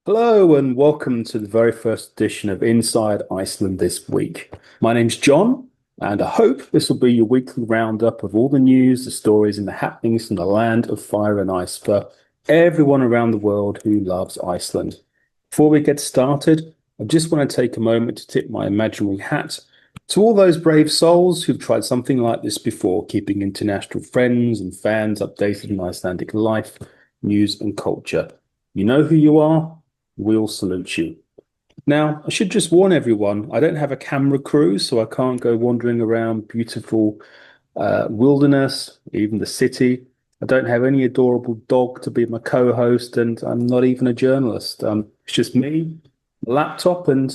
Hello and welcome to the very first edition of Inside Iceland This week. My name's John, and I hope this will be your weekly roundup of all the news, the stories, and the happenings from the land of fire and ice for everyone around the world who loves Iceland. Before we get started, I just want to take a moment to tip my imaginary hat to all those brave souls who've tried something like this before, keeping international friends and fans updated on Icelandic life, news, and culture. You know who you are. We'll salute you. Now, I should just warn everyone, I don't have a camera crew, so I can't go wandering around beautiful wilderness, even the city. I don't have any adorable dog to be my co-host, and I'm not even a journalist. It's just me, laptop, and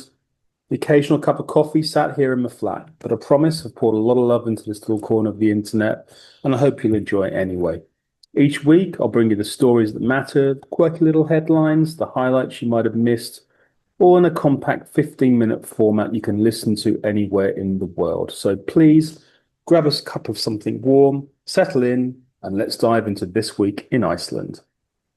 the occasional cup of coffee sat here in my flat. But I promise I've poured a lot of love into this little corner of the internet, and I hope you'll enjoy it anyway. Each week, I'll bring you the stories that matter, the quirky little headlines, the highlights you might have missed, all in a compact 15-minute format you can listen to anywhere in the world. So please grab a cup of something warm, settle in, and let's dive into this week in Iceland.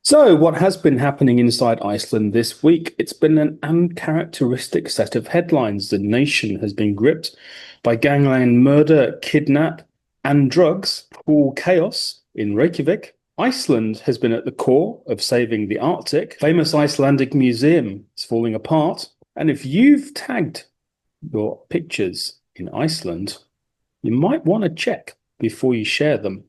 So, what has been happening inside Iceland this week? It's been an uncharacteristic set of headlines. The nation has been gripped by gangland murder, kidnap, and drugs, all chaos in Reykjavik. Iceland has been at the core of saving the Arctic. Famous Icelandic museum is falling apart. And if you've tagged your pictures in Iceland, you might want to check before you share them.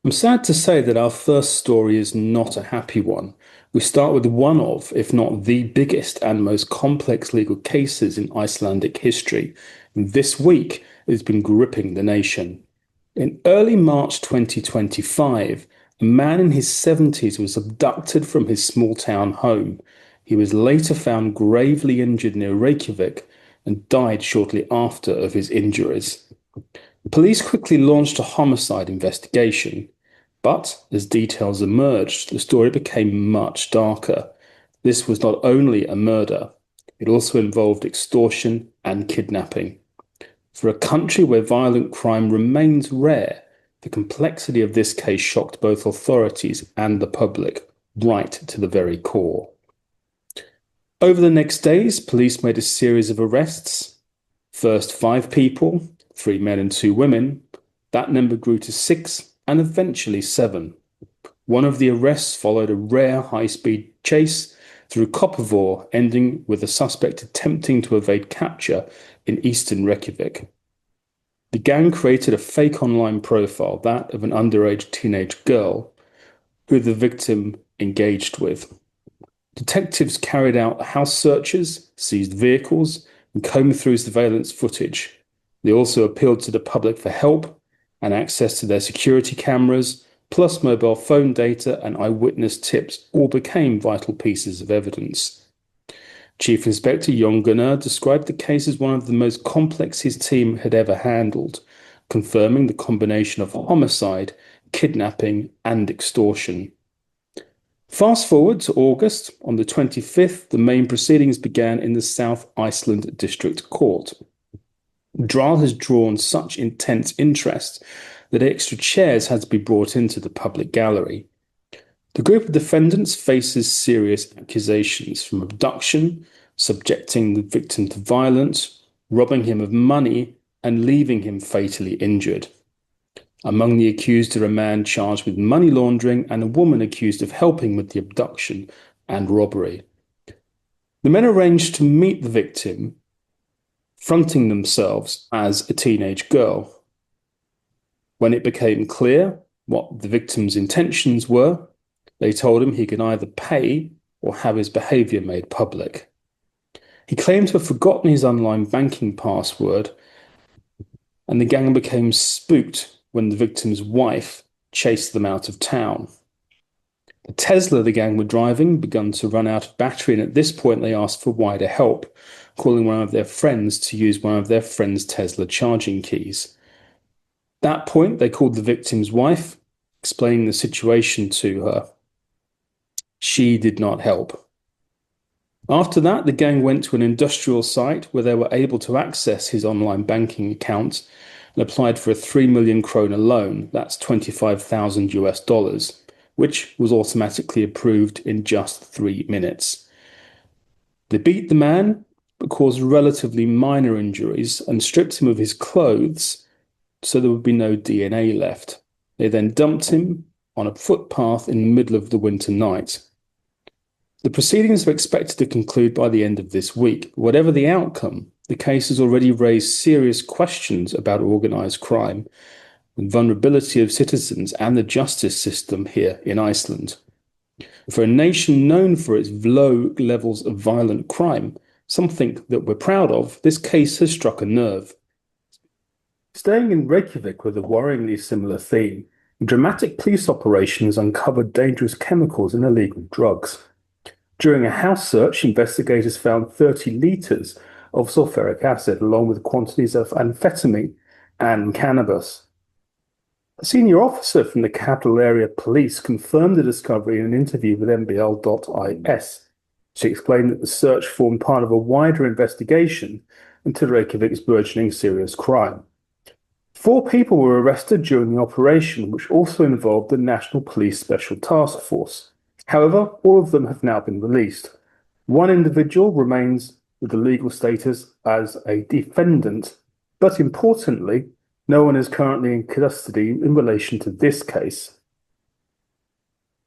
I'm sad to say that our first story is not a happy one. We start with one of, if not the biggest and most complex legal cases in Icelandic history. And this week it has been gripping the nation. In early March 2025, a man in his 70s was abducted from his small town home. He was later found gravely injured near Reykjavik and died shortly after of his injuries. Police quickly launched a homicide investigation, but as details emerged, the story became much darker. This was not only a murder, it also involved extortion and kidnapping. For a country where violent crime remains rare, the complexity of this case shocked both authorities and the public, right to the very core. Over the next days, police made a series of arrests. First 5 people, 3 men and 2 women. That number grew to 6 and eventually 7. One of the arrests followed a rare high-speed chase through Koppavogur, ending with a suspect attempting to evade capture in eastern Reykjavik. The gang created a fake online profile, that of an underage teenage girl, who the victim engaged with. Detectives carried out house searches, seized vehicles, and combed through surveillance footage. They also appealed to the public for help and access to their security cameras, plus mobile phone data and eyewitness tips all became vital pieces of evidence. Chief Inspector Jon Gunnar described the case as one of the most complex his team had ever handled, confirming the combination of homicide, kidnapping, and extortion. Fast forward to August. On the 25th, the main proceedings began in the South Iceland District Court. The trial has drawn such intense interest that extra chairs had to be brought into the public gallery. The group of defendants faces serious accusations from abduction, subjecting the victim to violence, robbing him of money, and leaving him fatally injured. Among the accused are a man charged with money laundering and a woman accused of helping with the abduction and robbery. The men arranged to meet the victim, fronting themselves as a teenage girl. When it became clear what the victim's intentions were, they told him he could either pay or have his behaviour made public. He claimed to have forgotten his online banking password, and the gang became spooked when the victim's wife chased them out of town. The Tesla the gang were driving began to run out of battery, and at this point they asked for wider help, calling one of their friends to use one of their friend's Tesla charging keys. At that point, they called the victim's wife, explaining the situation to her. She did not help. After that, the gang went to an industrial site where they were able to access his online banking account and applied for a 3 million kroner loan. That's 25,000 US dollars, which was automatically approved in just 3 minutes. They beat the man, but caused relatively minor injuries and stripped him of his clothes so there would be no DNA left. They then dumped him on a footpath in the middle of the winter night. The proceedings are expected to conclude by the end of this week. Whatever the outcome, the case has already raised serious questions about organised crime and vulnerability of citizens and the justice system here in Iceland. For a nation known for its low levels of violent crime, something that we're proud of, this case has struck a nerve. Staying in Reykjavik with a worryingly similar theme, a dramatic police operation has uncovered dangerous chemicals and illegal drugs. During a house search, investigators found 30 litres of sulfuric acid along with quantities of amphetamine and cannabis. A senior officer from the Capital Area Police confirmed the discovery in an interview with MBL.is. She explained that the search formed part of a wider investigation into Reykjavik's burgeoning serious crime. 4 people were arrested during the operation, which also involved the National Police Special Task Force. However, all of them have now been released. One individual remains with the legal status as a defendant, but importantly, no one is currently in custody in relation to this case.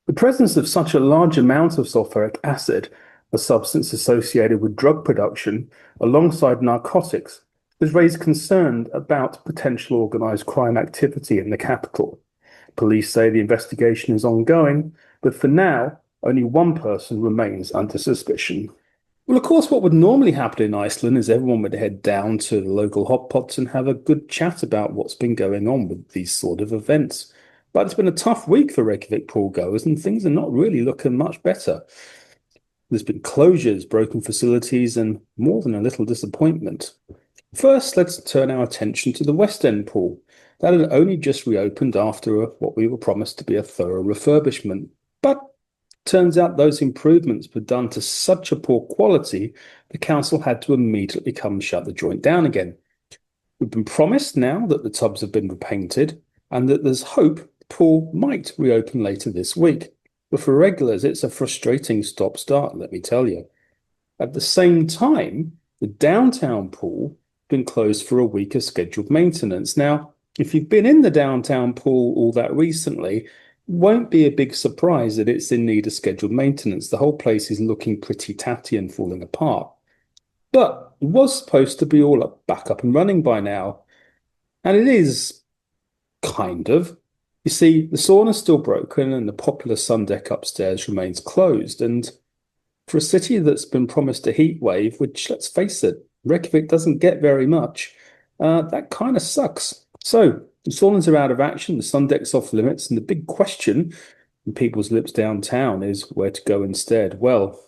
The presence of such a large amount of sulfuric acid, a substance associated with drug production, alongside narcotics, has raised concern about potential organised crime activity in the capital. Police say the investigation is ongoing, but for now, only one person remains under suspicion. Well, of course, what would normally happen in Iceland is everyone would head down to the local hot pots and have a good chat about what's been going on with these sort of events. But it's been a tough week for Reykjavik pool goers, and things are not really looking much better. There's been closures, broken facilities, and more than a little disappointment. First, let's turn our attention to the West End pool. That had only just reopened after what we were promised to be a thorough refurbishment. But turns out those improvements were done to such a poor quality, the council had to immediately come and shut the joint down again. We've been promised now that the tubs have been repainted and that there's hope the pool might reopen later this week. But for regulars, it's a frustrating stop-start, let me tell you. At the same time, the downtown pool been closed for a week of scheduled maintenance. Now, if you've been in the downtown pool all that recently, it won't be a big surprise that it's in need of scheduled maintenance. The whole place is looking pretty tatty and falling apart. But it was supposed to be all back up and running by now. And it is, kind of. You see, the sauna's still broken and the popular sun deck upstairs remains closed. And for a city that's been promised a heat wave, which, let's face it, Reykjavik doesn't get very much, that kind of sucks. So the saunas are out of action, the sun deck's off limits, and the big question in people's lips downtown is where to go instead. Well,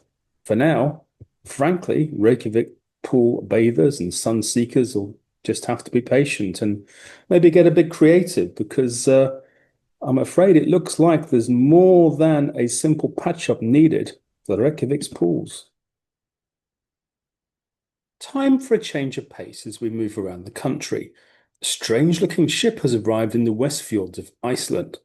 for now, frankly, Reykjavik pool bathers and sun seekers will just have to be patient and maybe get a bit creative because I'm afraid it looks like there's more than a simple patch-up needed for Reykjavik's pools. Time for a change of pace as we move around the country. A strange-looking ship has arrived in the Westfjords of Iceland,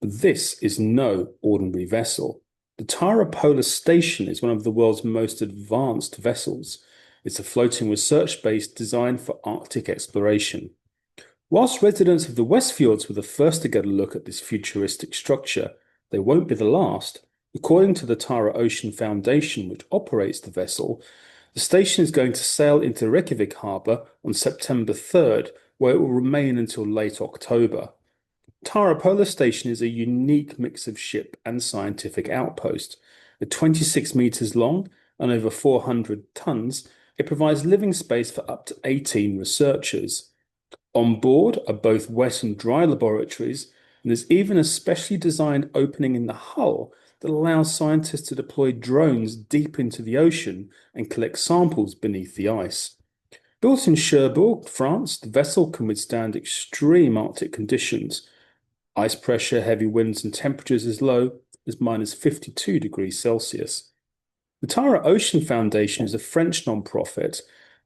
but this is no ordinary vessel. The Tara Polar Station is one of the world's most advanced vessels. It's a floating research base designed for Arctic exploration. Whilst residents of the Westfjords were the first to get a look at this futuristic structure, they won't be the last. According to the Tara Ocean Foundation, which operates the vessel, the station is going to sail into Reykjavik harbour on September 3rd, where it will remain until late October. Tara Polar Station is a unique mix of ship and scientific outpost. At 26 metres long and over 400 tonnes, it provides living space for up to 18 researchers. On board are both wet and dry laboratories, and there's even a specially designed opening in the hull that allows scientists to deploy drones deep into the ocean and collect samples beneath the ice. Built in Cherbourg, France, the vessel can withstand extreme Arctic conditions. Ice pressure, heavy winds, and temperatures as low as -52 degrees Celsius. The Tara Ocean Foundation is a French non-profit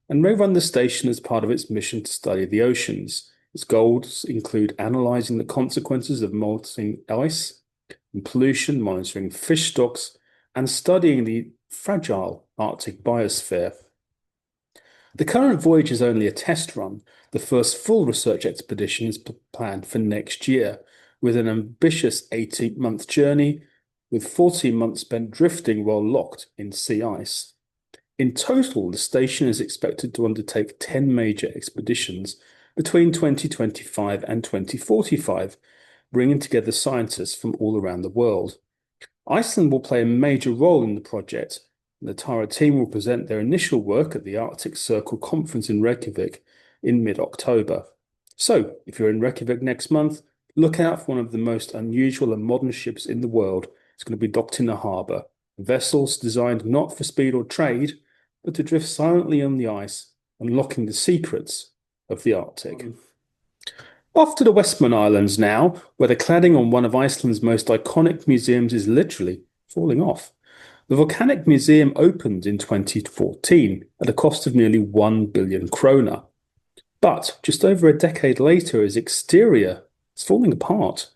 and may run the station as part of its mission to study the oceans. Its goals include analysing the consequences of melting ice and pollution, monitoring fish stocks, and studying the fragile Arctic biosphere. The current voyage is only a test run. The first full research expedition is planned for next year, with an ambitious 18-month journey, with 14 months spent drifting while locked in sea ice. In total, the station is expected to undertake 10 major expeditions between 2025 and 2045, bringing together scientists from all around the world. Iceland will play a major role in the project. The Tara team will present their initial work at the Arctic Circle Conference in Reykjavik in mid-October. So, if you're in Reykjavik next month, look out for one of the most unusual and modern ships in the world. It's going to be docked in the harbour. Vessels designed not for speed or trade, but to drift silently on the ice, unlocking the secrets of the Arctic. Off to the Westman Islands now, where the cladding on one of Iceland's most iconic museums is literally falling off. The Volcanic Museum opened in 2014 at a cost of nearly 1 billion kroner. But just over a decade later, its exterior is falling apart.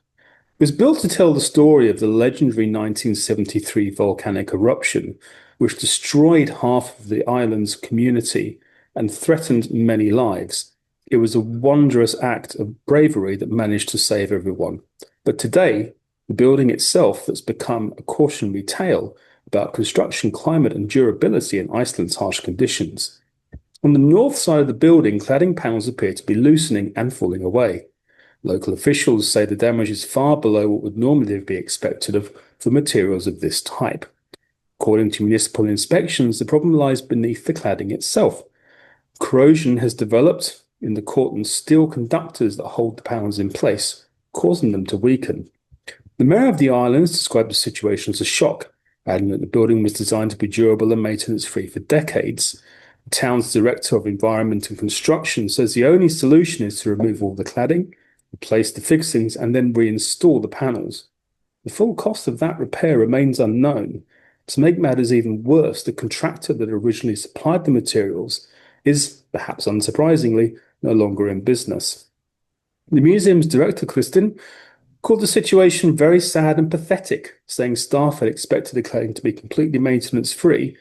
It was built to tell the story of the legendary 1973 volcanic eruption, which destroyed half of the island's community and threatened many lives. It was a wondrous act of bravery that managed to save everyone. But today, the building itself that's become a cautionary tale about construction, climate, and durability in Iceland's harsh conditions. On the north side of the building, cladding panels appear to be loosening and falling away. Local officials say the damage is far below what would normally be expected for materials of this type. According to municipal inspections, the problem lies beneath the cladding itself. Corrosion has developed in the cordon steel conductors that hold the panels in place, causing them to weaken. The mayor of the islands described the situation as a shock, adding that the building was designed to be durable and maintenance-free for decades. The town's director of environment and construction says the only solution is to remove all the cladding, replace the fixings, and then reinstall the panels. The full cost of that repair remains unknown. To make matters even worse, the contractor that originally supplied the materials is, perhaps unsurprisingly, no longer in business. The museum's director, Kristin, called the situation very sad and pathetic, saying staff had expected the cladding to be completely maintenance-free.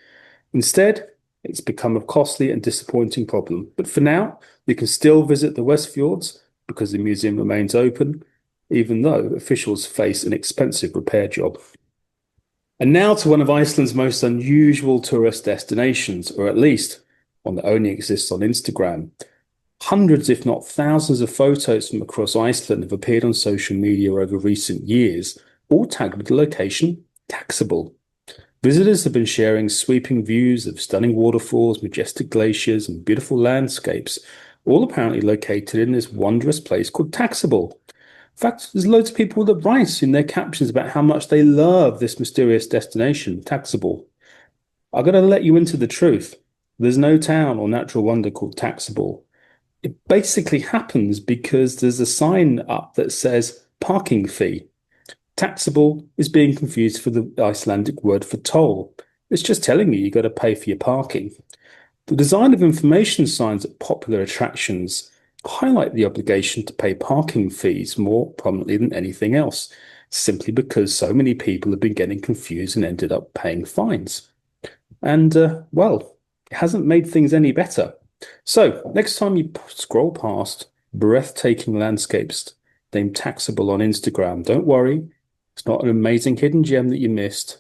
Instead, it's become a costly and disappointing problem. But for now, you can still visit the West Fjords because the museum remains open, even though officials face an expensive repair job. And now to one of Iceland's most unusual tourist destinations, or at least one that only exists on Instagram. Hundreds, if not thousands, of photos from across Iceland have appeared on social media over recent years, all tagged with the location taxable. Visitors have been sharing sweeping views of stunning waterfalls, majestic glaciers, and beautiful landscapes, all apparently located in this wondrous place called Taxable. In fact, there's loads of people that write in their captions about how much they love this mysterious destination, Taxable. I'm going to let you into the truth. There's no town or natural wonder called Taxable. It basically happens because there's a sign up that says parking fee. Taxable is being confused for the Icelandic word for toll. It's just telling you got to pay for your parking. The design of information signs at popular attractions highlight the obligation to pay parking fees more prominently than anything else, simply because so many people have been getting confused and ended up paying fines. And, well, it hasn't made things any better. So, next time you scroll past breathtaking landscapes named Taxable on Instagram, don't worry, it's not an amazing hidden gem that you missed.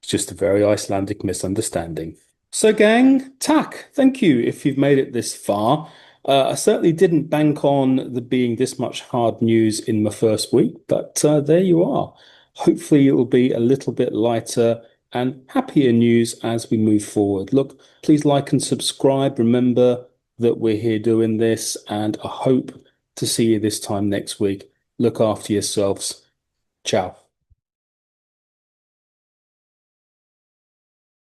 It's just a very Icelandic misunderstanding. So, gang, thank you if you've made it this far. I certainly didn't bank on there being this much hard news in my first week, but there you are. Hopefully, it will be a little bit lighter and happier news as we move forward. Look, please like and subscribe. Remember that we're here doing this, and I hope to see you this time next week. Look after yourselves. Ciao.